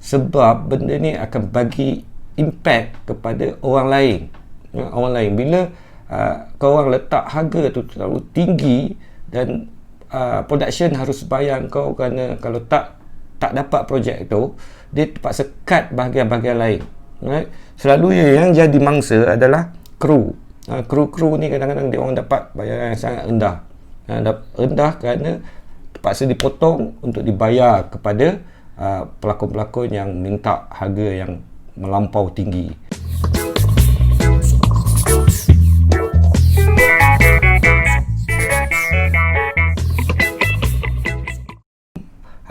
sebab benda ni akan bagi impact kepada orang lain. Orang lain bila korang letak harga tu terlalu tinggi dan production harus bayar kau kerana kalau tak dapat projek tu, dia terpaksa cut bahagian-bahagian lain. Right? Selalunya yang jadi mangsa adalah kru. Kru ni kadang-kadang dia orang dapat bayaran yang sangat rendah. Rendah kerana terpaksa dipotong untuk dibayar kepada pelakon-pelakon yang minta harga yang melampau tinggi.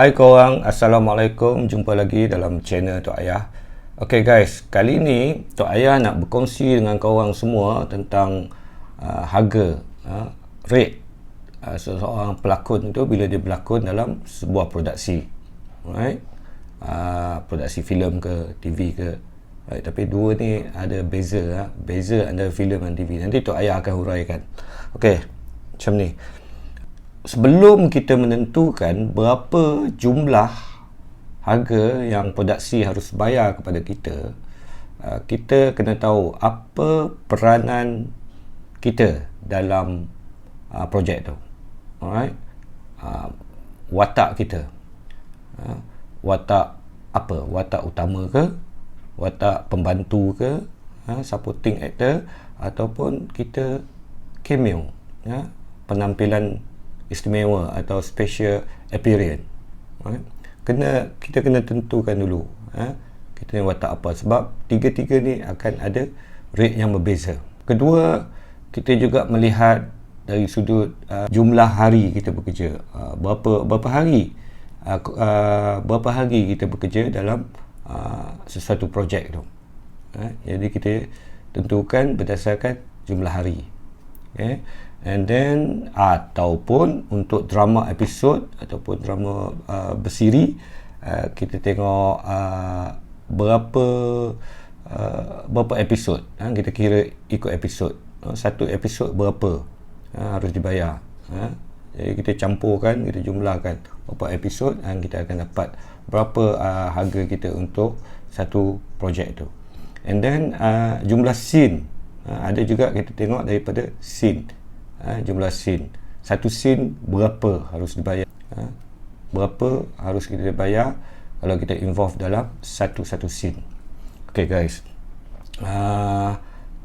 Hai korang, Assalamualaikum. Jumpa lagi dalam channel Tok Ayah. Ok guys, kali ni Tok Ayah nak berkongsi dengan korang semua tentang harga, rate seseorang pelakon tu bila dia berlakon dalam sebuah produksi. Alright? Produksi filem ke TV ke. Right? Tapi dua ni ada beza, beza antara filem dan TV. Nanti Tok Ayah akan huraikan. Ok, macam ni. Sebelum kita menentukan berapa jumlah harga yang produksi harus bayar kepada kita, kita kena tahu apa peranan kita dalam projek tu. Alright? Watak kita. Watak apa? Watak utama ke? Watak pembantu ke? Supporting actor? Ataupun kita cameo? Penampilan istimewa atau special appearance. Kita kena tentukan dulu kita ni watak apa, sebab tiga-tiga ni akan ada rate yang berbeza. Kedua, kita juga melihat dari sudut jumlah hari kita bekerja. Berapa hari kita bekerja dalam sesuatu projek tu. Jadi kita tentukan berdasarkan jumlah hari. Okay. And then ataupun untuk drama episod ataupun drama bersiri, kita tengok berapa episod. Kita kira ikut episod. Satu episod berapa harus dibayar. Jadi kita campurkan, kita jumlahkan berapa episod dan kita akan dapat berapa harga kita untuk satu projek tu. And then jumlah scene. Ada juga kita tengok daripada scene. Jumlah scene. Satu scene berapa harus dibayar. Berapa harus kita bayar kalau kita involve dalam satu scene. Okay guys,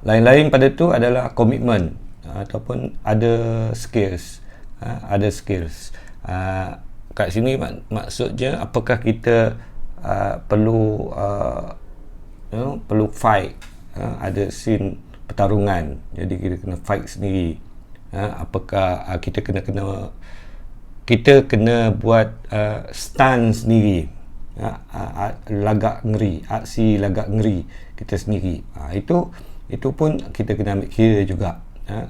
lain-lain pada tu adalah komitmen ataupun ada skills. Ada skills. Kat sini maksudnya apakah kita perlu perlu fight. Ada scene pertarungan, jadi kita kena fight sendiri. Apakah kita kena buat stunt sendiri, lagak ngeri, aksi lagak ngeri kita sendiri. Itu pun kita kena ambil kira juga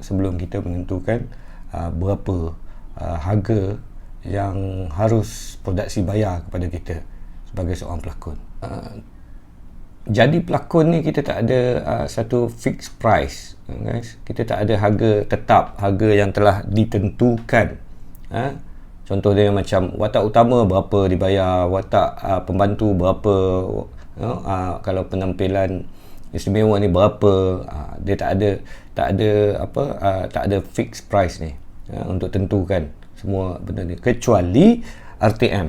sebelum kita menentukan berapa harga yang harus produksi bayar kepada kita sebagai seorang pelakon. Jadi pelakon ni kita tak ada satu fixed price, guys. Kita tak ada harga tetap, harga yang telah ditentukan. Contoh dia macam watak utama berapa dibayar, watak pembantu berapa, kalau penampilan istimewa ni berapa. Dia tak ada fixed price ni untuk tentukan semua benda ni, kecuali RTM.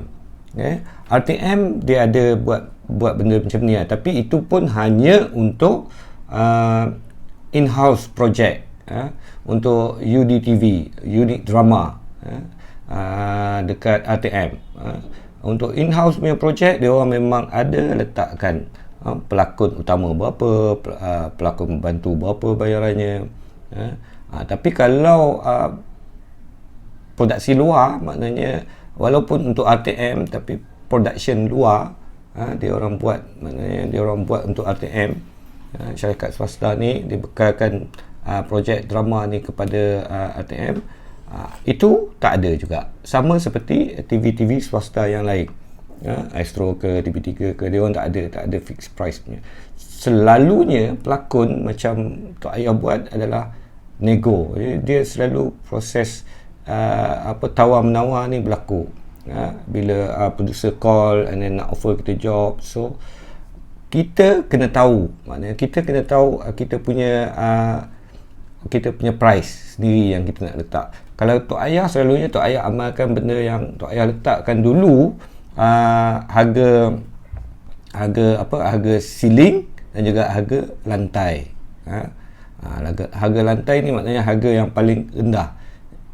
Okay? RTM dia ada buat benda macam ni, tapi itu pun hanya untuk in-house project, untuk UDTV, unit drama, dekat RTM. Untuk in-house punya project, dia orang memang ada letakkan pelakon utama berapa, pelakon pembantu berapa bayarannya. Tapi kalau produksi luar, maknanya walaupun untuk RTM tapi production luar, dia orang buat untuk RTM, syarikat swasta ni dibekalkan projek drama ni kepada RTM. Itu tak ada juga, sama seperti TV-TV swasta yang lain, Astro ke TV3 ke, dia orang tak ada fixed price punya. Selalunya pelakon macam Tok Ayah buat adalah nego. Dia selalu proses tawar menawar ni berlaku. Bila producer call and then nak offer kita job, so kita kena tahu, maknanya kita kena tahu kita punya price sendiri yang kita nak letak. Kalau tok ayah, selalunya tok ayah amalkan benda yang tok ayah letakkan dulu, harga ceiling dan juga harga lantai. Harga lantai ni maknanya harga yang paling rendah,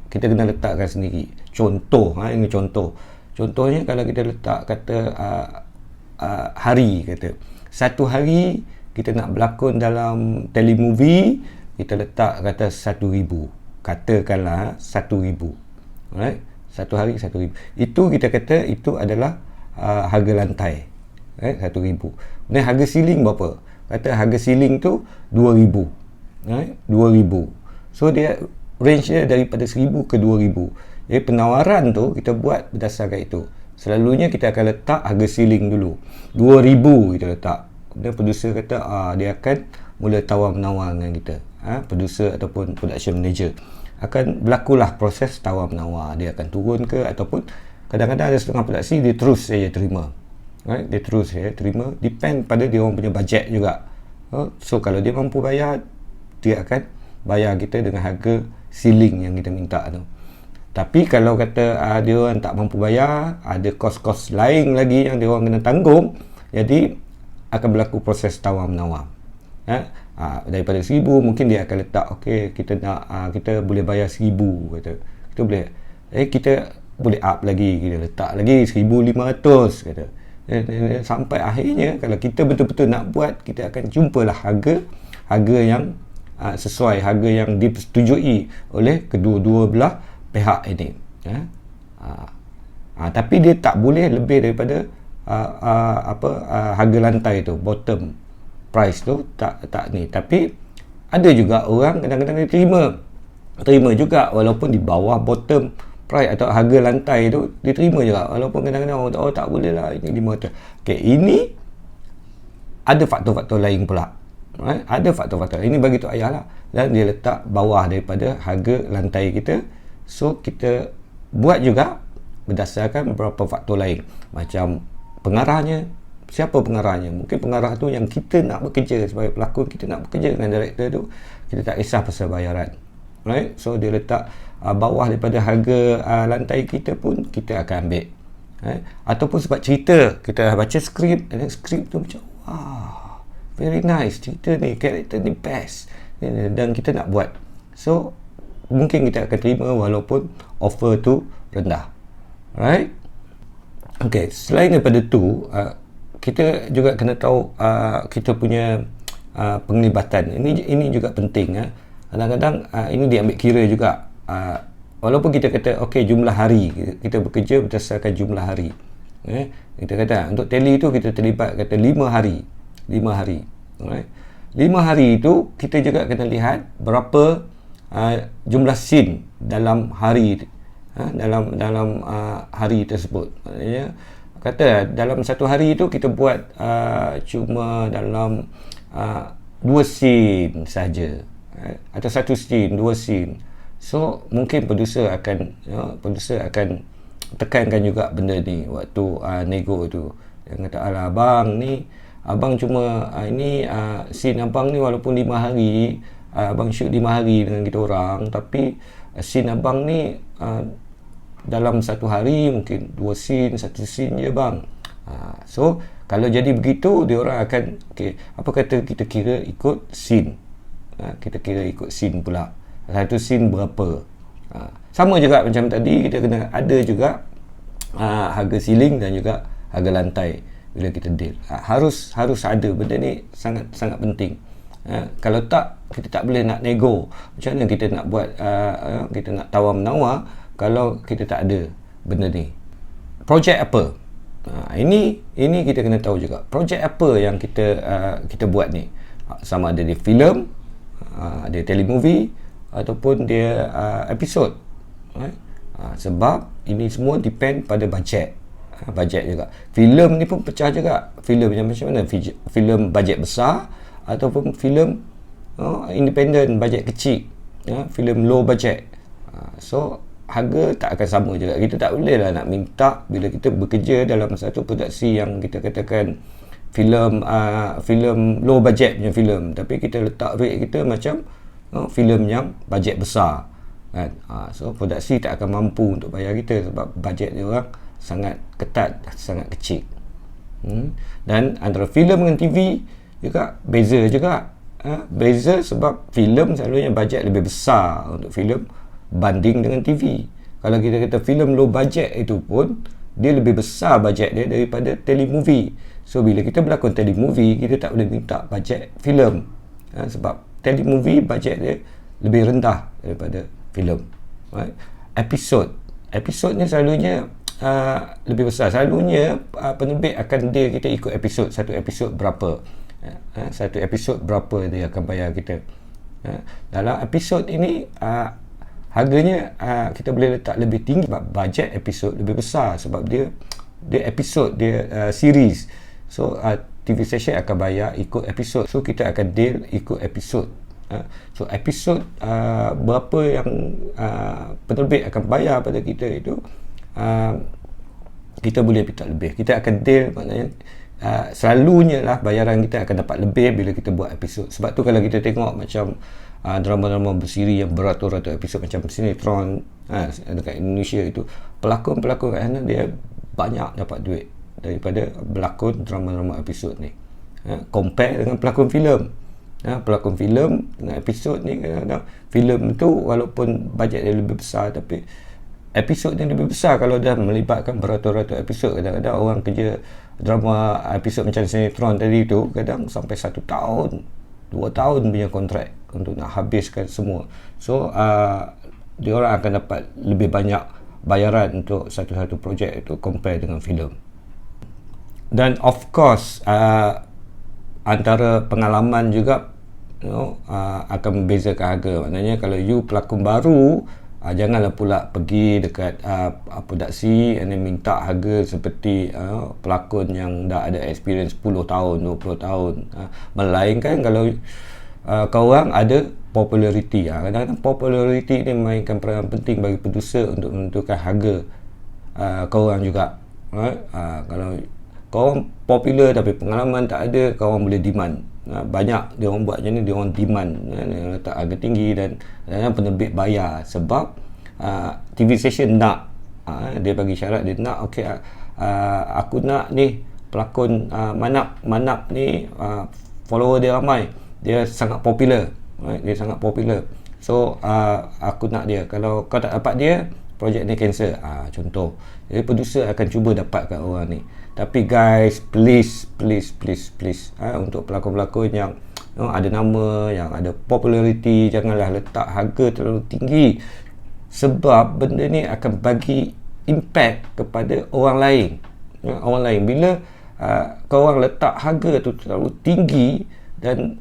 kita kena letakkan sendiri. Ini contohnya kalau kita letak kata hari, kata satu hari kita nak berlakon dalam telemovie, kita letak kata 1,000, katakanlah 1,000, alright, satu hari 1,000, itu kita kata itu adalah harga lantai, right? 1,000. Kemudian harga ceiling berapa? Kata harga ceiling tu 2,000, right? 2,000. So dia range dia daripada 1,000 ke 2,000. Jadi penawaran tu kita buat berdasarkan itu. Selalunya kita akan letak harga ceiling dulu 2,000 kita letak. Kemudian producer kata dia akan mula tawar-menawar dengan kita. Producer ataupun production manager akan berlakulah proses tawar-menawar. Dia akan turun ke, ataupun kadang-kadang ada setengah produksi dia terus saja terima. Right? Dia terus saja terima. Depend pada dia orang punya bajet juga. So kalau dia mampu bayar, dia akan bayar kita dengan harga ceiling yang kita minta tu. Tapi kalau kata dia orang tak mampu bayar, ada kos-kos lain lagi yang dia orang kena tanggung, jadi akan berlaku proses tawar-menawar. Daripada 1,000 mungkin dia akan letak, okey, kita nak kita boleh bayar 1,000, kata. Kita boleh kita boleh up lagi, kita letak lagi 1,500, kata. Sampai akhirnya kalau kita betul-betul nak buat, kita akan jumpalah harga yang sesuai, harga yang disetujui oleh kedua-dua belah pihak ini. Tapi dia tak boleh lebih daripada harga lantai tu, bottom price tu, tak ni. Tapi ada juga orang kadang-kadang dia terima juga walaupun di bawah bottom price atau harga lantai tu, dia terima juga walaupun kadang-kadang tak boleh lah, ini 500. Okey, ini ada faktor-faktor lain pula. Right? Ada faktor-faktor ini bagi tok ayah lah, dan dia letak bawah daripada harga lantai kita. So kita buat juga berdasarkan beberapa faktor lain, macam pengarahnya. Siapa pengarahnya? Mungkin pengarah tu yang kita nak bekerja sebagai pelakon, kita nak bekerja dengan director tu, kita tak kisah pasal bayaran, right? So dia letak bawah daripada harga lantai kita pun kita akan ambil, right? Ataupun sebab cerita, kita baca skrip, dan skrip tu macam wah, very nice, cerita ni, karakter ni best, dan kita nak buat. So mungkin kita akan terima walaupun offer tu rendah, right? Okay, selain daripada tu, kita juga kena tahu kita punya penglibatan. Ini juga penting. Kadang-kadang ini diambil kira juga. Walaupun kita kata okey, jumlah hari kita bekerja berdasarkan jumlah hari. Kita kata untuk tele tu kita terlibat kata 5 hari. 5 hari. Alright. 5 hari itu kita juga kena lihat berapa jumlah scene dalam hari dalam hari tersebut. Maksudnya kata dalam satu hari itu kita buat cuma dalam 2 scene saja, atau 1 scene, 2 scene. So mungkin producer akan tekankan juga benda ni waktu nego tu. Yang kata, alah abang cuma ini scene abang ni walaupun 5 hari, abang shoot 5 hari dengan kita orang, tapi scene abang ni dalam satu hari mungkin 2 scene, 1 scene je bang. So kalau jadi begitu, dia orang akan okey, apa kata kita kira ikut scene. Kita kira ikut scene pula, satu scene berapa. Sama juga macam tadi, kita kena ada juga harga ceiling dan juga harga lantai bila kita deal. Harus ada, benda ni sangat penting. Kalau tak, kita tak boleh nak nego. Macam mana kita nak buat, kita nak tawar-menawar kalau kita tak ada benda ni. Projek apa? Ini kita kena tahu juga. Projek apa yang kita buat ni? Sama ada dia filem, dia telemovie, ataupun dia episod. Sebab ini semua depend pada bajet. Bajet juga. Filem ni pun pecah juga. Filem macam mana? Filem bajet besar ataupun filem independent, bajet kecil, filem low budget. So harga tak akan sama juga. Kita tak boleh lah nak minta bila kita bekerja dalam satu produksi yang kita katakan filem low budget punya filem, tapi kita letak rate kita macam filem yang bajet besar kan. So produksi tak akan mampu untuk bayar kita sebab bajet dia orang sangat ketat, sangat kecil. Dan antara filem dengan TV juga beza juga. Beza sebab filem selalunya bajet lebih besar untuk filem banding dengan TV. Kalau kita kata filem low budget itu pun dia lebih besar bajet dia daripada telemovie. So bila kita berlakon telemovie, kita tak boleh minta bajet filem, sebab telemovie bajet dia lebih rendah daripada filem. Right? Episod ni selalunya lebih besar. Selalunya penerbit akan deal kita ikut episod. Satu episod berapa, satu episod berapa dia akan bayar kita. Dalam episod ini harganya kita boleh letak lebih tinggi sebab bajet episod lebih besar, sebab dia episod, dia series. So TV station akan bayar ikut episod. So kita akan deal ikut episod. So episod berapa yang penerbit akan bayar pada kita itu, kita boleh minta lebih. Kita akan deal, maknanya selalunya lah bayaran kita akan dapat lebih bila kita buat episod. Sebab tu kalau kita tengok macam drama-drama bersiri yang beratus-ratus episod macam sinetron dekat Indonesia itu, pelakon-pelakon kat sana dia banyak dapat duit daripada berlakon drama-drama episod ni. Compare dengan pelakon filem. Pelakon filem dengan episod ni, kadang-kadang filem tu walaupun bajet dia lebih besar, tapi episod dia lebih besar. Kalau dah melibatkan beratus-ratus episod, kadang-kadang orang kerja drama episod macam sinetron tadi tu kadang sampai 1 tahun 2 tahun punya kontrak untuk nak habiskan semua. So diorang akan dapat lebih banyak bayaran untuk satu-satu projek itu compare dengan filem. Dan of course antara pengalaman juga akan membezakan harga. Maknanya kalau you pelakon baru, janganlah pula pergi dekat produksi and then minta harga seperti pelakon yang dah ada experience 10 tahun 20 tahun. Melainkan kalau korang ada populariti. Kadang-kadang populariti ni memainkan peranan penting bagi producer untuk menentukan harga korang juga. Kalau korang popular tapi pengalaman tak ada, korang boleh demand. Banyak dia orang buat macam ni, dia orang demand, dia letak harga tinggi dan penerbit bayar sebab TV station nak, dia bagi syarat, dia nak okey, aku nak ni pelakon Manap ni follower dia ramai, dia sangat popular, dia sangat popular, so aku nak dia. Kalau kau tak dapat dia, projek ni cancel, contoh. Jadi producer akan cuba dapatkan orang ni. Tapi guys, please untuk pelakon-pelakon yang ada nama, yang ada populariti, janganlah letak harga terlalu tinggi, sebab benda ni akan bagi impact kepada orang lain. Orang lain bila korang letak harga tu terlalu tinggi dan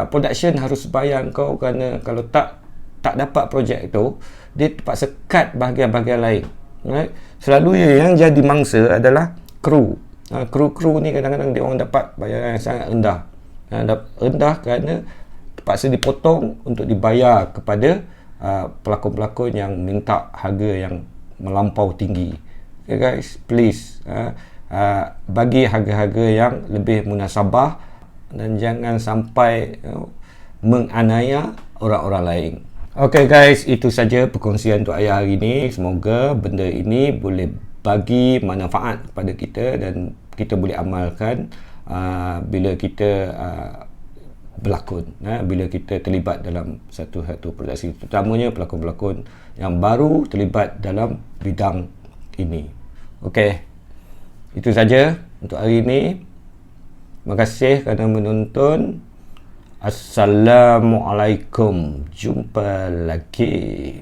production harus bayar kau, kerana kalau tak dapat projek tu, dia terpaksa cut bahagian-bahagian lain. Right? Selalunya yang jadi mangsa adalah kru. Kru ni kadang-kadang dia orang dapat bayaran yang sangat rendah. Rendah kerana terpaksa dipotong untuk dibayar kepada pelakon-pelakon yang minta harga yang melampau tinggi. Okay guys, please bagi harga-harga yang lebih munasabah dan jangan sampai menganiaya orang-orang lain. Okay guys, itu saja perkongsian untuk ayah hari ini. Semoga benda ini boleh bagi manfaat kepada kita dan kita boleh amalkan bila kita berlakon, bila kita terlibat dalam satu produksi, terutamanya pelakon-pelakon yang baru terlibat dalam bidang ini. Okey, itu saja untuk hari ini. Terima kasih kerana menonton. Assalamualaikum. Jumpa lagi.